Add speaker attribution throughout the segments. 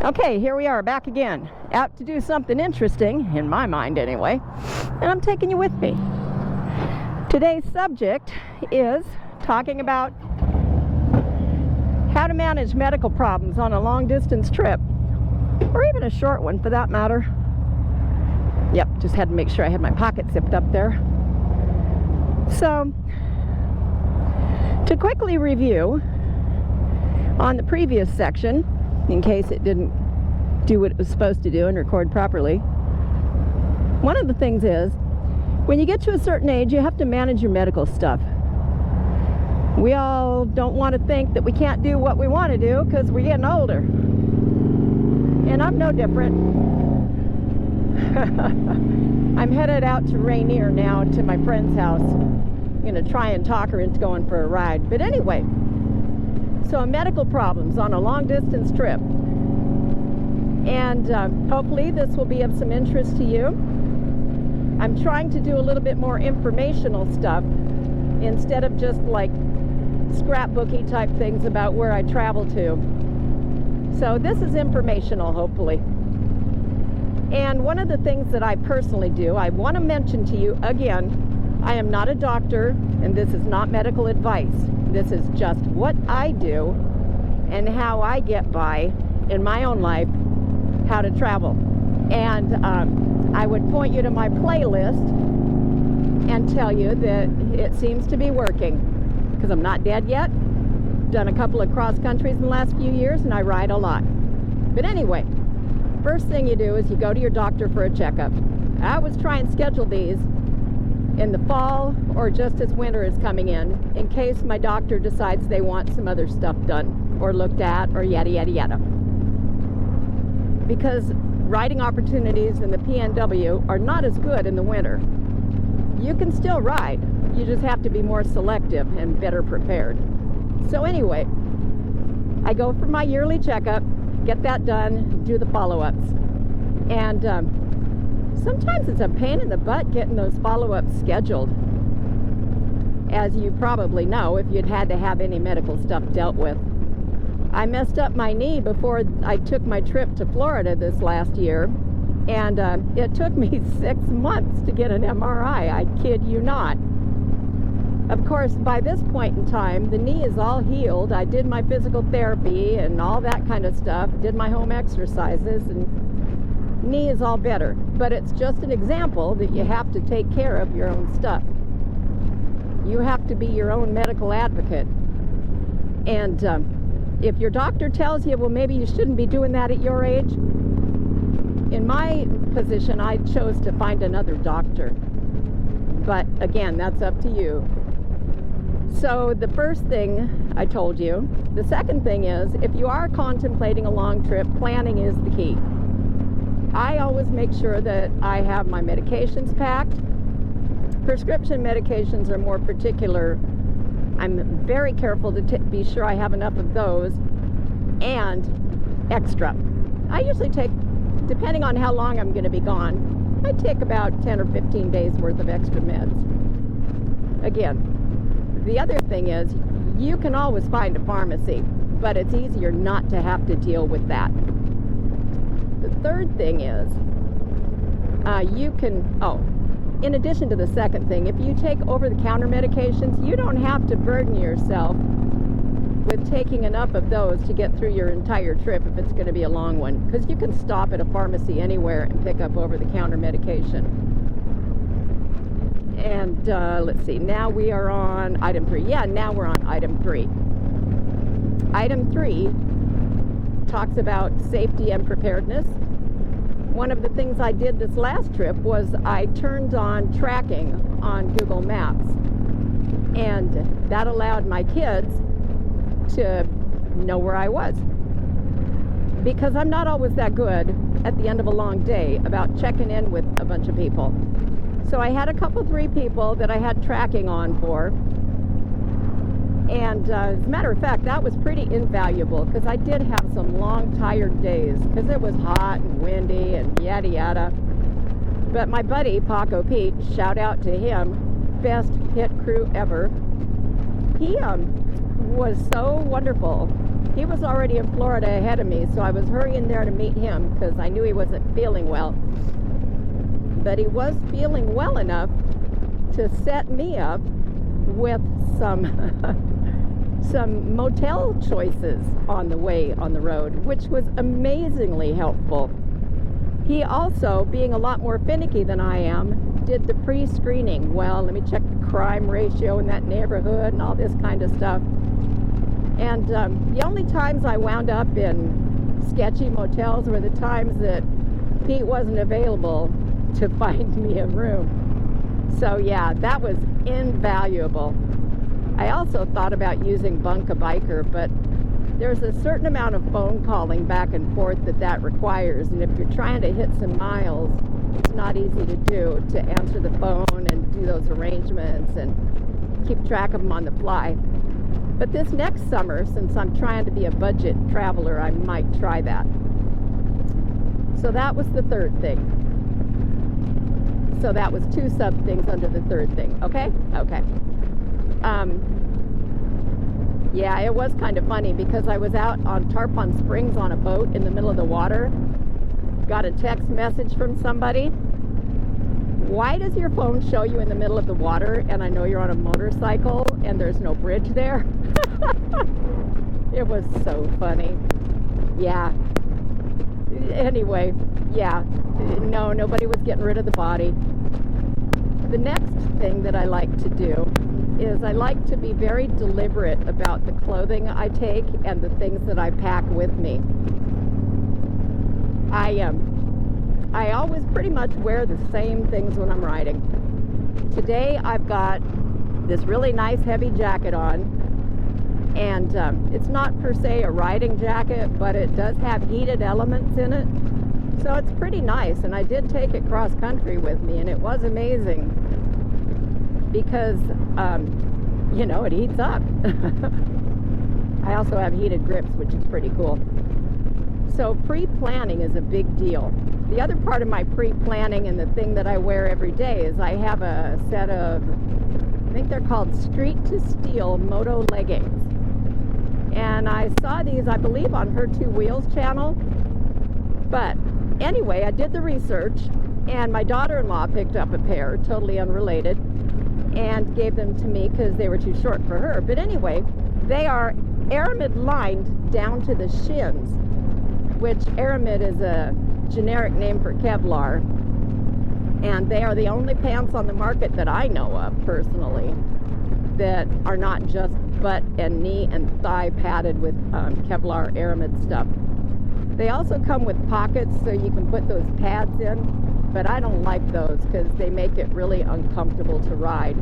Speaker 1: Okay, here we are back again, out to do something interesting, in my mind anyway, and I'm taking you with me. Today's subject is talking about how to manage medical problems on a long distance trip, or even a short one for that matter. Yep, just had to make sure I had my pocket zipped up there. So, to quickly review on the previous section, in case it didn't do what it was supposed to do and record properly, one of the things is, when you get to a certain age, you have to manage your medical stuff. We all don't want to think that we can't do what we want to do because we're getting older. And I'm no different. I'm headed out to Rainier now to my friend's house. I'm going to try and talk her into going for a ride. But anyway, so medical problems on a long distance trip. And hopefully this will be of some interest to you. I'm trying to do a little bit more informational stuff instead of just like scrapbooky type things about where I travel to. So this is informational, hopefully. And one of the things that I personally do, I want to mention to you again, I am not a doctor and this is not medical advice. This is just what I do and how I get by in my own life, how to travel. And I would point you to my playlist and tell you that it seems to be working because I'm not dead yet. Done a couple of cross countries in the last few years and I ride a lot. But anyway, first thing you do is you go to your doctor for a checkup. I always try and schedule these in the fall or just as winter is coming in case my doctor decides they want some other stuff done or looked at or yada yada yada. Because riding opportunities in the PNW are not as good in the winter. You can still ride, you just have to be more selective and better prepared. So anyway, I go for my yearly checkup, get that done, do the follow-ups. And sometimes it's a pain in the butt getting those follow-ups scheduled. As you probably know, if you'd had to have any medical stuff dealt with. I messed up my knee before I took my trip to Florida this last year, and it took me 6 months to get an MRI, I kid you not. Of course, by this point in time, the knee is all healed. I did my physical therapy and all that kind of stuff, did my home exercises, and knee is all better. But it's just an example that you have to take care of your own stuff. You have to be your own medical advocate. And if your doctor tells you, well, maybe you shouldn't be doing that at your age, in my position, I chose to find another doctor. But again, that's up to you. So the first thing I told you, the second thing is, if you are contemplating a long trip, planning is the key. I always make sure that I have my medications packed. Prescription medications are more particular. I'm very careful to be sure I have enough of those and extra. I usually take, depending on how long I'm going to be gone, I take about 10 or 15 days worth of extra meds. Again, the other thing is you can always find a pharmacy, but it's easier not to have to deal with that. The third thing is in addition to the second thing, if you take over-the-counter medications, you don't have to burden yourself with taking enough of those to get through your entire trip if it's going to be a long one, because you can stop at a pharmacy anywhere and pick up over-the-counter medication. And let's see, now we are on item 3. Yeah, now we're on item 3. Item 3 talks about safety and preparedness. One of the things I did this last trip was I turned on tracking on Google Maps, and that allowed my kids to know where I was, because I'm not always that good at the end of a long day about checking in with a bunch of people. So I had three people that I had tracking on for, and as a matter of fact, that was pretty invaluable because I did have some long tired days because it was hot and windy and yada yada. But my buddy Paco Pete, shout out to him, best hit crew ever, he was so wonderful. He was already in Florida ahead of me, so I was hurrying there to meet him because I knew he wasn't feeling well. But he was feeling well enough to set me up with some some motel choices on the way on the road, which was amazingly helpful. He also, being a lot more finicky than I am, did the pre-screening. Well, let me check the crime ratio in that neighborhood and all this kind of stuff. And the only times I wound up in sketchy motels were the times that Pete wasn't available to find me a room. So yeah, that was invaluable. I also thought about using Bunk a Biker, but there's a certain amount of phone calling back and forth that requires, and if you're trying to hit some miles, it's not easy to do, to answer the phone and do those arrangements and keep track of them on the fly. But this next summer, since I'm trying to be a budget traveler, I might try that. So that was the third thing. So that was 2 sub things under the third thing. Okay? Okay. Yeah, it was kind of funny because I was out on Tarpon Springs on a boat in the middle of the water. Got a text message from somebody. Why does your phone show you in the middle of the water and I know you're on a motorcycle and there's no bridge there? It was so funny. Yeah. Anyway, yeah. No, nobody was getting rid of the body. The next thing that I like to do is I like to be very deliberate about the clothing I take and the things that I pack with me. I always pretty much wear the same things when I'm riding. Today I've got this really nice heavy jacket on, and it's not per se a riding jacket, but it does have heated elements in it, so it's pretty nice. And I did take it cross country with me, and it was amazing because you know, it heats up. I also have heated grips, which is pretty cool. So pre-planning is a big deal. The other part of my pre-planning and the thing that I wear every day is I have a set of, I think they're called Street to Steel Moto leggings. And I saw these, I believe, on Her Two Wheels channel. But anyway, I did the research, and my daughter-in-law picked up a pair, totally unrelated, and gave them to me because they were too short for her. But anyway, they are aramid lined down to the shins, which aramid is a generic name for Kevlar, and they are the only pants on the market that I know of personally that are not just butt and knee and thigh padded with Kevlar aramid stuff. They also come with pockets so you can put those pads in, but I don't like those because they make it really uncomfortable to ride.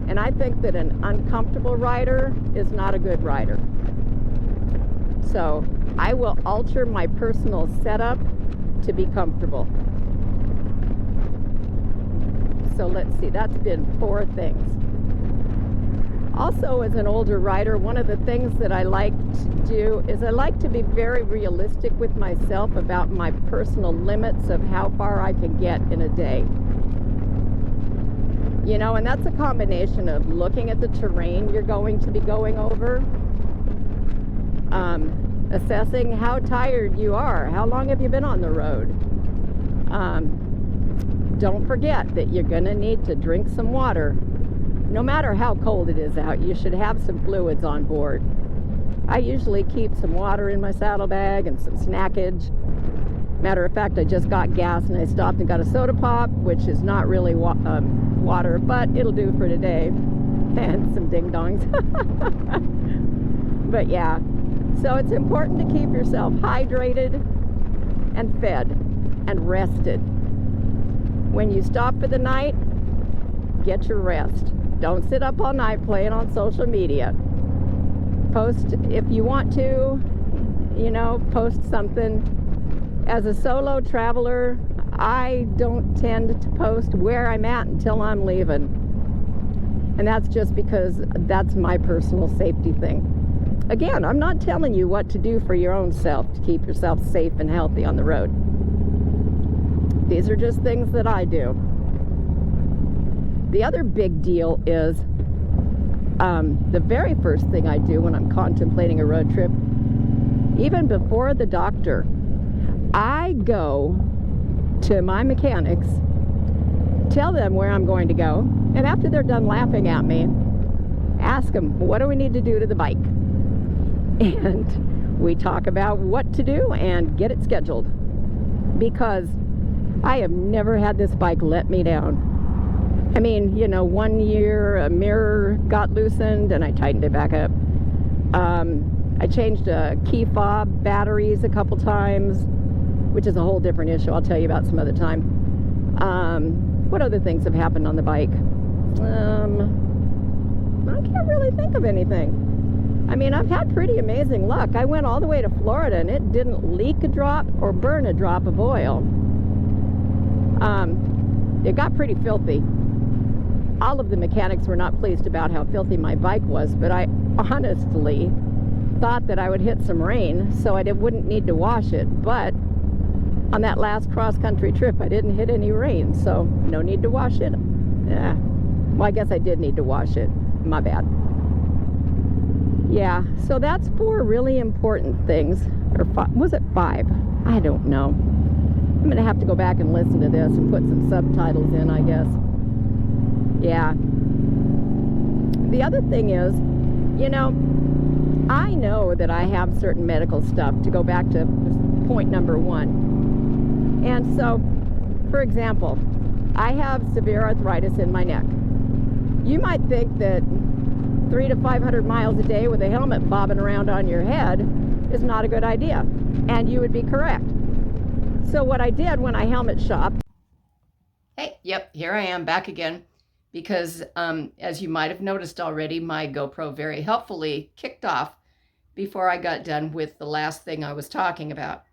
Speaker 1: And I think that an uncomfortable rider is not a good rider. So I will alter my personal setup to be comfortable. So let's see, that's been 4 things. Also, as an older rider, one of the things that I like to do is I like to be very realistic with myself about my personal limits of how far I can get in a day. You know, and that's a combination of looking at the terrain you're going to be going over, assessing how tired you are, how long have you been on the road. Don't forget that you're going to need to drink some water. No matter how cold it is out, you should have some fluids on board. I usually keep some water in my saddlebag and some snackage. Matter of fact, I just got gas and I stopped and got a soda pop, which is not really water, but it'll do for today. And some ding-dongs. But yeah, so it's important to keep yourself hydrated and fed and rested. When you stop for the night, get your rest. Don't sit up all night playing on social media. Post if you want to, you know, post something. As a solo traveler, I don't tend to post where I'm at until I'm leaving. And that's just because that's my personal safety thing. Again, I'm not telling you what to do for your own self to keep yourself safe and healthy on the road. These are just things that I do. The other big deal is The very first thing I do when I'm contemplating a road trip, even before the doctor, I go to my mechanics, tell them where I'm going to go, and after they're done laughing at me, ask them, what do we need to do to the bike? And we talk about what to do and get it scheduled, because I have never had this bike let me down. I mean, you know, one year a mirror got loosened and I tightened it back up. I changed a key fob batteries a couple times, which is a whole different issue I'll tell you about some other time. What other things have happened on the bike? I can't really think of anything. I mean, I've had pretty amazing luck. I went all the way to Florida and it didn't leak a drop or burn a drop of oil. It got pretty filthy. All of the mechanics were not pleased about how filthy my bike was, but I honestly thought that I would hit some rain so I wouldn't need to wash it. But on that last cross-country trip, I didn't hit any rain, so no need to wash it. Yeah. Well, I guess I did need to wash it. My bad. Yeah, so that's 4 really important things. Or was it 5? I don't know. I'm going to have to go back and listen to this and put some subtitles in, I guess. Yeah. The other thing is, you know, I know that I have certain medical stuff, to go back to point number 1. And so, for example, I have severe arthritis in my neck. You might think that 300 to 500 miles a day with a helmet bobbing around on your head is not a good idea. And you would be correct. So what I did when I helmet shopped... Hey, yep, here I am back again. Because as you might have noticed already, my GoPro very helpfully kicked off before I got done with the last thing I was talking about.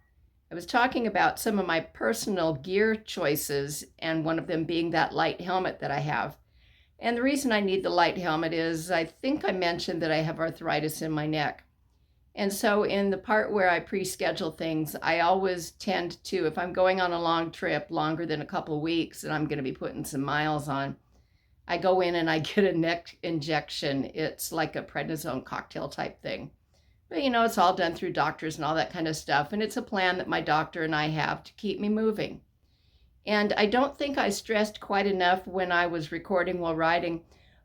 Speaker 1: I was talking about some of my personal gear choices, and one of them being that light helmet that I have. And the reason I need the light helmet is I think I mentioned that I have arthritis in my neck. And so in the part where I pre-schedule things, I always tend to, if I'm going on a long trip, longer than a couple of weeks, and I'm going to be putting some miles on, I go in and I get a neck injection. It's like a prednisone cocktail type thing. But you know, it's all done through doctors and all that kind of stuff. And it's a plan that my doctor and I have to keep me moving. And I don't think I stressed quite enough when I was recording while riding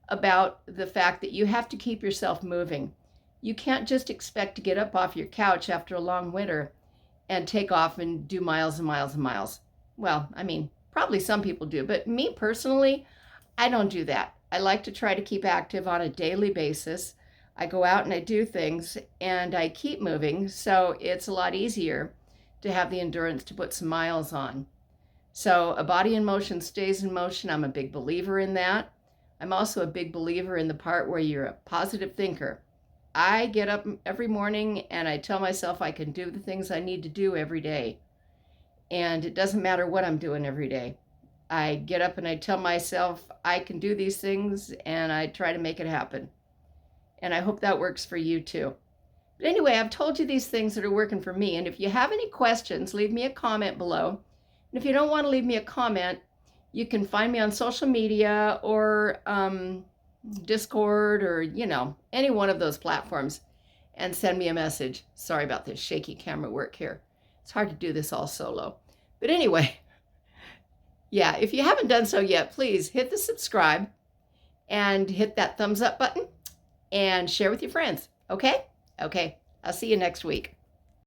Speaker 1: about the fact that you have to keep yourself moving. You can't just expect to get up off your couch after a long winter and take off and do miles and miles and miles. Well, I mean, probably some people do, but me personally, I don't do that. I like to try to keep active on a daily basis. I go out and I do things and I keep moving, so it's a lot easier to have the endurance to put some miles on. So a body in motion stays in motion. I'm a big believer in that. I'm also a big believer in the part where you're a positive thinker. I get up every morning and I tell myself I can do the things I need to do every day. And it doesn't matter what I'm doing every day. I get up and I tell myself I can do these things, and I try to make it happen. And I hope that works for you too. But anyway, I've told you these things that are working for me. And if you have any questions, leave me a comment below. And if you don't want to leave me a comment, you can find me on social media or Discord or, you know, any one of those platforms and send me a message. Sorry about this shaky camera work here. It's hard to do this all solo. But anyway, yeah, if you haven't done so yet, please hit the subscribe and hit that thumbs up button and share with your friends. Okay? Okay. I'll see you next week.